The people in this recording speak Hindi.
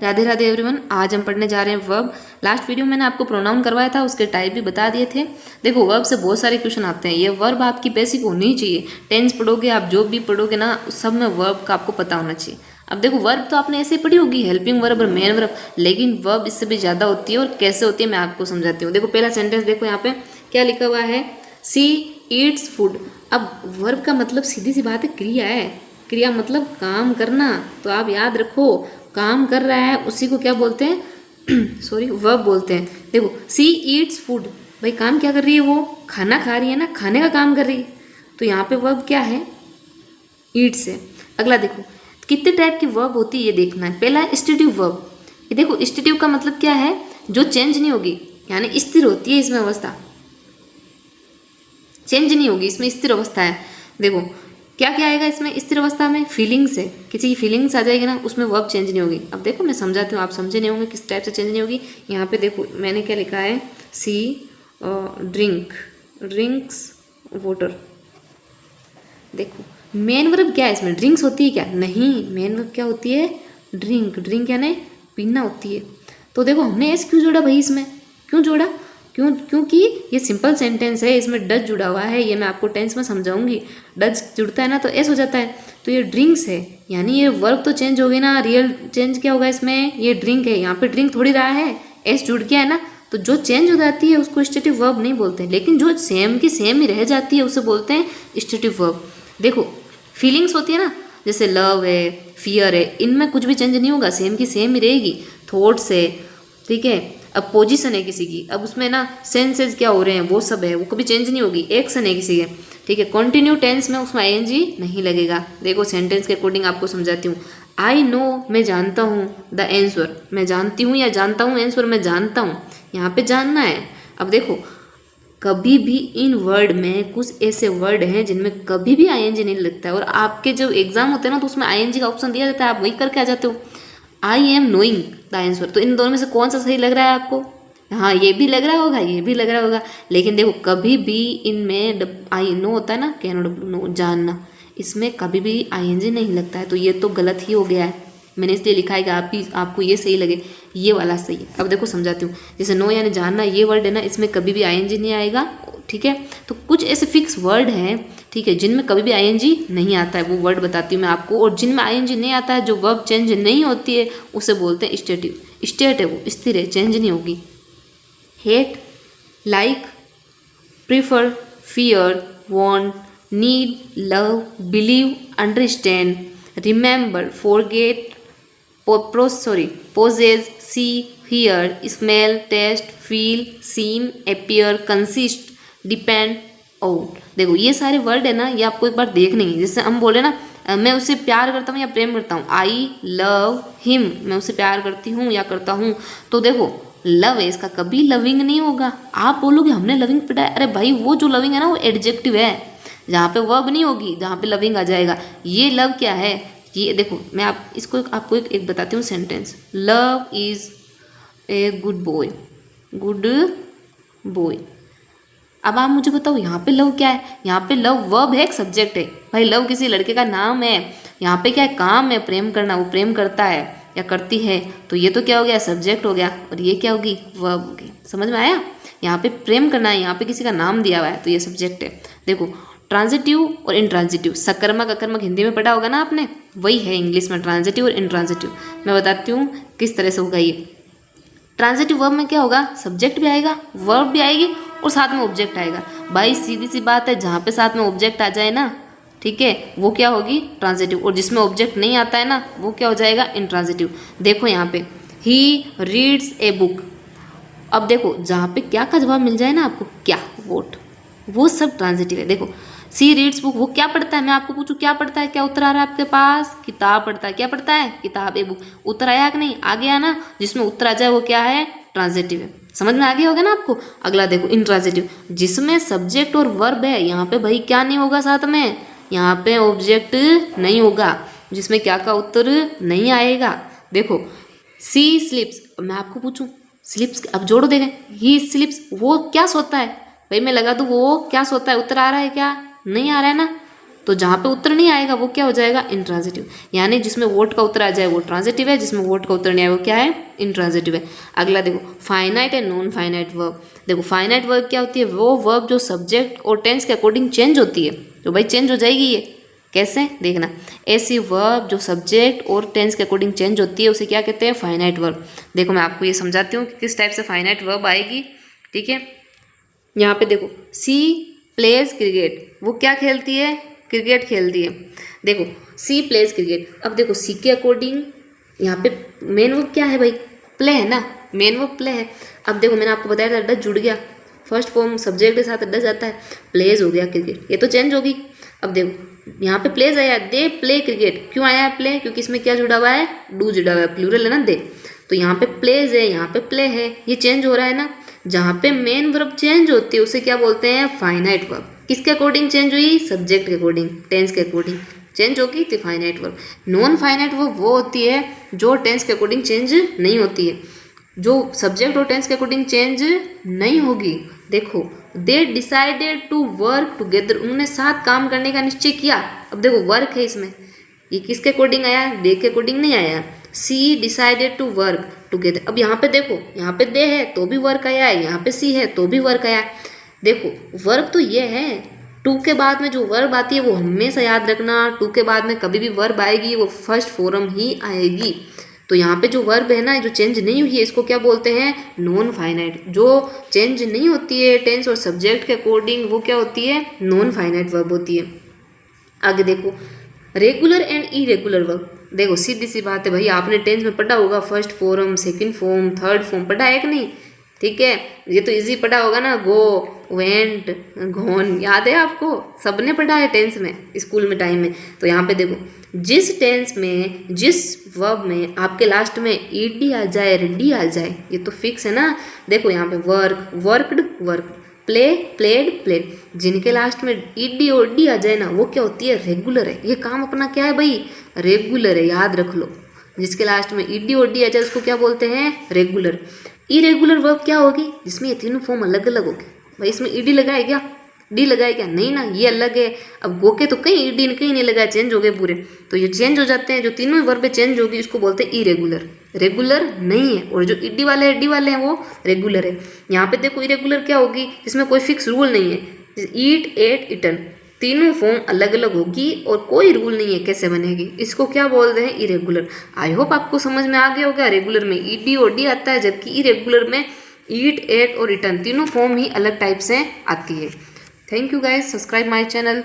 राधे राधे एवरीवन। आज हम पढ़ने जा रहे हैं वर्ब। लास्ट वीडियो मैंने आपको प्रोनाउन करवाया था, उसके टाइप भी बता दिए थे। देखो वर्ब से बहुत सारे क्वेश्चन आते हैं। ये वर्ब आपकी बेसिक होनी चाहिए। टेंस पढ़ोगे आप, जो भी पढ़ोगे ना, सब में वर्ब का आपको पता होना चाहिए। अब देखो वर्ब तो आपने ऐसे पढ़ी होगी, हेल्पिंग वर्ब और मेन वर्ब, लेकिन वर्ब इससे भी ज़्यादा होती है। और कैसे होती है मैं आपको समझाती हूँ। देखो पहला सेंटेंस देखो, यहाँ पे क्या लिखा हुआ है, सी ईट्स फूड। अब वर्ब का मतलब सीधी सी बात है क्रिया है। क्रिया मतलब काम करना। तो आप याद रखो, काम कर रहा है उसी को क्या बोलते हैं सॉरी, वर्ब बोलते हैं। देखो सी ईट्स फूड, भाई काम क्या कर रही है, वो खाना खा रही है ना, खाने का काम कर रही है। तो यहाँ पे वर्ब क्या है, ईट्स है। अगला देखो कितने टाइप की वर्ब होती है ये देखना है। पहला है स्टेटिव वर्ब। ये देखो स्टेटिव का मतलब क्या है, जो चेंज नहीं होगी, यानी स्थिर होती है इसमें अवस्था, चेंज नहीं होगी, इसमें स्थिर अवस्था है। देखो क्या क्या आएगा इसमें स्थिर अवस्था में, फीलिंग्स है, किसी की फीलिंग्स आ जाएगी ना, उसमें वर्ब चेंज नहीं होगी। अब देखो मैं समझाती हूँ, आप समझे नहीं होंगे किस टाइप से चेंज नहीं होगी। यहाँ पे देखो मैंने क्या लिखा है, सी ड्रिंक, ड्रिंक्स वाटर। देखो मेन वर्ब क्या है इसमें, ड्रिंक्स होती है क्या, नहीं, मेन वर्ब क्या होती है, ड्रिंक। ड्रिंक यानी पीना होती है। तो देखो हमने एस क्यों जोड़ा भाई इसमें, क्यों जोड़ा, क्योंकि ये सिंपल सेंटेंस है, इसमें डज जुड़ा हुआ है। ये मैं आपको टेंस में समझाऊंगी। डज जुड़ता है ना तो एस हो जाता है। तो ये ड्रिंक्स है, यानी ये वर्ब तो चेंज हो गई ना, रियल चेंज क्या होगा इसमें, ये ड्रिंक है, यहाँ पे ड्रिंक थोड़ी रहा है, एस जुड़ गया है ना। तो जो चेंज हो जाती है उसको स्टेटिव वर्ब नहीं बोलते, लेकिन जो सेम की सेम ही रह जाती है उसे बोलते हैं स्टेटिव वर्ब। देखो फीलिंग्स होती है ना, जैसे लव है, फियर है, इनमें कुछ भी चेंज नहीं होगा, सेम की सेम ही रहेगी। थॉट्स है, ठीक है। अब पोजीशन है किसी की, अब उसमें ना सेंसेस क्या हो रहे हैं वो सब है, वो कभी चेंज नहीं होगी। एक्शन है किसी के, ठीक है। कंटिन्यू टेंस में उसमें आईएनजी नहीं लगेगा। देखो सेंटेंस के अकॉर्डिंग आपको समझाती हूँ। आई नो, मैं जानता हूँ, द आंसर, मैं जानती हूँ या जानता हूँ, आंसर मैं जानता हूँ, यहाँ पे जानना है। अब देखो कभी भी इन वर्ड में कुछ ऐसे वर्ड हैं जिनमें कभी भी आईएनजी नहीं लगता है, और आपके जब एग्जाम होते हैं ना तो उसमें आईएनजी का ऑप्शन दिया जाता है, आप वही करके आ जाते हो। I am knowing the answer, तो इन दोनों में से कौन सा सही लग रहा है आपको, हाँ ये भी लग रहा होगा, ये भी लग रहा होगा। लेकिन देखो कभी भी इनमें आई नो होता है ना, कैन नो जानना, इसमें कभी भी आईएनजी नहीं लगता है। तो ये तो गलत ही हो गया है, मैंने इसलिए लिखा है कि आपको ये सही लगे, ये वाला सही है। अब देखो समझाती हूँ। जैसे नो यानी जानना, ये वर्ड है ना, इसमें कभी भी आईएनजी नहीं आएगा, ठीक है। तो कुछ ऐसे फिक्स वर्ड हैं, ठीक है, जिनमें कभी भी आईएनजी नहीं आता है, वो वर्ड बताती हूँ मैं आपको। और जिनमें आईएनजी नहीं आता है, जो वर्ब चेंज नहीं होती है, उसे बोलते हैं स्टेटिव। स्टेट है वो, स्थिर है, चेंज नहीं होगी। Hate, like, prefer, fear, want, need, love, believe, understand, remember, forget, possess, see, hear, smell, taste, feel, seem, appear, consist, depend, out. देखो ये सारे वर्ड है ना, ये आपको एक बार देखने हैं। जैसे हम बोले ना, मैं उससे प्यार करता हूँ या प्रेम करता हूँ, आई लव हिम, मैं उससे प्यार करती हूँ या करता हूँ। तो देखो लव है, इसका कभी लविंग नहीं होगा। आप बोलोगे हमने लविंग पढ़ा है, अरे भाई वो जो लविंग है ना वो एडजेक्टिव है, जहाँ पे वर्ब नहीं होगी, जहाँ पे लविंग आ जाएगा। ये लव क्या है, ये देखो मैं आपको एक बताती हूँ sentence. Love is a good boy, good boy. अब आप मुझे बताओ यहाँ पे लव क्या है, यहाँ पे लव वर्ब है, एक सब्जेक्ट है। भाई लव किसी लड़के का नाम है, यहाँ पे क्या है, काम है, प्रेम करना, वो प्रेम करता है या करती है। तो ये तो क्या हो गया, सब्जेक्ट हो गया, और ये क्या होगी, वर्ब होगी। समझ में आया, यहाँ पे प्रेम करना है, यहाँ पे किसी का नाम दिया हुआ है, तो ये सब्जेक्ट है। देखो ट्रांजिटिव और इंट्रांजिटिव, सकर्मक अकर्मक हिंदी में पढ़ा होगा ना आपने, वही है इंग्लिश में, ट्रांजिटिव और इंट्रांजिटिव। मैं बताती हूँ किस तरह से होगा ये। ट्रांजिटिव वर्ब में क्या होगा, सब्जेक्ट भी आएगा, वर्ब भी आएगी, और साथ में ऑब्जेक्ट आएगा। भाई सीधी सी बात है, जहाँ पे साथ में ऑब्जेक्ट आ जाए ना, ठीक है, वो क्या होगी, ट्रांजिटिव। और जिसमें ऑब्जेक्ट नहीं आता है ना, वो क्या हो जाएगा, इंट्रांजिटिव। देखो यहाँ पे ही रीड्स ए बुक। अब देखो जहाँ पे क्या का जवाब मिल जाए ना आपको, क्या, वोट, वो सब ट्रांजिटिव है। देखो सी रीड्स बुक, वो क्या पढ़ता है, मैं आपको पूछूं क्या पढ़ता है, क्या उत्तर आ रहा है आपके पास, किताब पढ़ता है। क्या पढ़ता है, किताब, ए बुक। उत्तर आया कि नहीं, आ गया ना, जिसमें उत्तर आ जाए वो क्या है, ट्रांजिटिव है। समझ में आ गया होगा ना आपको। अगला देखो इंट्रांजिटिव, जिसमें सब्जेक्ट और वर्ब है, यहाँ पे भाई क्या नहीं होगा साथ में, यहाँ पे ऑब्जेक्ट नहीं होगा, जिसमें क्या का उत्तर नहीं आएगा। देखो सी स्लिप्स, मैं आपको पूछूं स्लिप्स, अब जोड़ो देखें, ही स्लिप्स, वो क्या सोता है, भाई मैं लगा दूँ वो क्या सोता है, उत्तर आ रहा है क्या, नहीं आ रहा है ना। तो जहाँ पे उत्तर नहीं आएगा वो क्या हो जाएगा, इंट्रांजिटिव। यानी जिसमें वोट का उत्तर आ जाए वो ट्रांजिटिव है, जिसमें वोट का उत्तर नहीं आए वो क्या है, इंट्रांजिटिव है। अगला देखो finite and non finite verb. देखो फाइनाइट वर्ब क्या होती है, वो वर्ब जो सब्जेक्ट और टेंस के अकॉर्डिंग चेंज होती है। तो भाई चेंज हो जाएगी ये, कैसे देखना, ऐसी वर्ब जो सब्जेक्ट और टेंस के अकॉर्डिंग चेंज होती है उसे क्या कहते हैं, फाइनाइट वर्ब। देखो मैं आपको ये समझाती हूँ कि किस टाइप से फाइनाइट वर्ब आएगी, ठीक है। यहाँ पे देखो सी प्लेज क्रिकेट, वो क्या खेलती है, क्रिकेट खेलती है। देखो सी प्लेज क्रिकेट, अब देखो सी के अकॉर्डिंग यहाँ पे मेन वर्ब क्या है भाई, प्ले है ना, मेन वर्ब प्ले है। अब देखो मैंने आपको बताया था डच जुड़ गया, फर्स्ट फॉर्म सब्जेक्ट के साथ डच आता है, प्लेज हो गया क्रिकेट, ये तो चेंज होगी। अब देखो यहाँ पे प्लेज आया, दे प्ले क्रिकेट, क्यों आया है प्ले, क्योंकि इसमें क्या जुड़ा हुआ है, डू जुड़ा हुआ है, प्लूरल है ना दे, तो यहाँ पे प्लेज है, यहाँ पे प्ले है, ये चेंज हो रहा है ना। जहाँ पे मेन वर्ब चेंज होती है उसे क्या बोलते हैं, फाइनाइट वर्ब। किसके अकॉर्डिंग चेंज हुई, सब्जेक्ट के अकॉर्डिंग, टेंस के अकॉर्डिंग चेंज होगी तो finite verb. Non finite verb वो होती है जो टेंस के अकॉर्डिंग चेंज नहीं होती है, जो सब्जेक्ट और टेंस के अकॉर्डिंग चेंज नहीं होगी। देखो they decided to work together, उन्होंने साथ काम करने का निश्चय किया। अब देखो वर्क है इसमें, ये किसके अकॉर्डिंग आया, डे के अकॉर्डिंग नहीं आया। सी डिसाइडेड टू वर्क टुगेदर, अब यहाँ पे देखो, यहाँ पे दे है तो भी वर्क आया है, यहाँ पे सी है तो भी वर्क आया है। देखो वर्ब तो ये है, टू के बाद में जो वर्ब आती है वो हमेशा याद रखना, टू के बाद में कभी भी वर्ब आएगी वो फर्स्ट फॉर्म ही आएगी। तो यहाँ पे जो वर्ब है ना, जो चेंज नहीं हुई है, इसको क्या बोलते हैं, नॉन फाइनाइट। जो चेंज नहीं होती है टेंस और सब्जेक्ट के अकॉर्डिंग वो क्या होती है, नॉन फाइनाइट वर्ब होती है। आगे देखो रेगुलर एंड इरेगुलर वर्ब। देखो सीधी सी बात है भाई, आपने टेंस में पढ़ा होगा, first form, second form, third form पढ़ा है कि नहीं, ठीक है, ये तो इजी पढ़ा होगा ना, गो, वेंट, घोन, याद है आपको, सबने पढ़ा है टेंस में स्कूल में टाइम में। तो यहाँ पे देखो जिस टेंस में, जिस वर्ब में आपके लास्ट में ईडी आ जाए, डी आ जाए, ये तो फिक्स है ना। देखो यहाँ पे work, worked, work, play, played, played, जिनके लास्ट में ईडी और डी आ जाए ना वो क्या होती है, रेगुलर है। ये काम अपना क्या है भाई, रेगुलर है, याद रख लो। जिसके लास्ट में ईडी और डी आ जाए उसको क्या बोलते हैं, रेगुलर। इरेगुलर वर्ब क्या होगी, जिसमें ये तीनों फॉर्म अलग अलग होगी। भाई इसमें ईडी लगाए क्या, डी लगाए क्या, नहीं ना, ये अलग है। अब गो के तो कहीं ईडी कहीं नहीं लगाया, चेंज हो गए पूरे, तो ये चेंज हो जाते हैं। जो तीनों वर्ब चेंज होगी इसको बोलते हैं इरेगुलर, रेगुलर नहीं है। और जो ईडी वाले हैं, डी वाले हैं, वो रेगुलर है। यहाँ पे देखो इरेगुलर क्या होगी, इसमें कोई फिक्स रूल नहीं है। ईट, एट, इटन, तीनों फॉर्म अलग अलग होगी और कोई रूल नहीं है कैसे बनेगी, इसको क्या बोलते हैं, इरेगुलर। आई होप आपको समझ में आ गया होगा। रेगुलर में ईडी और डी आता है, जबकि इरेगुलर में ईट, एट और इटन तीनों फॉर्म ही अलग टाइप से आती है। Thank you guys, subscribe my channel.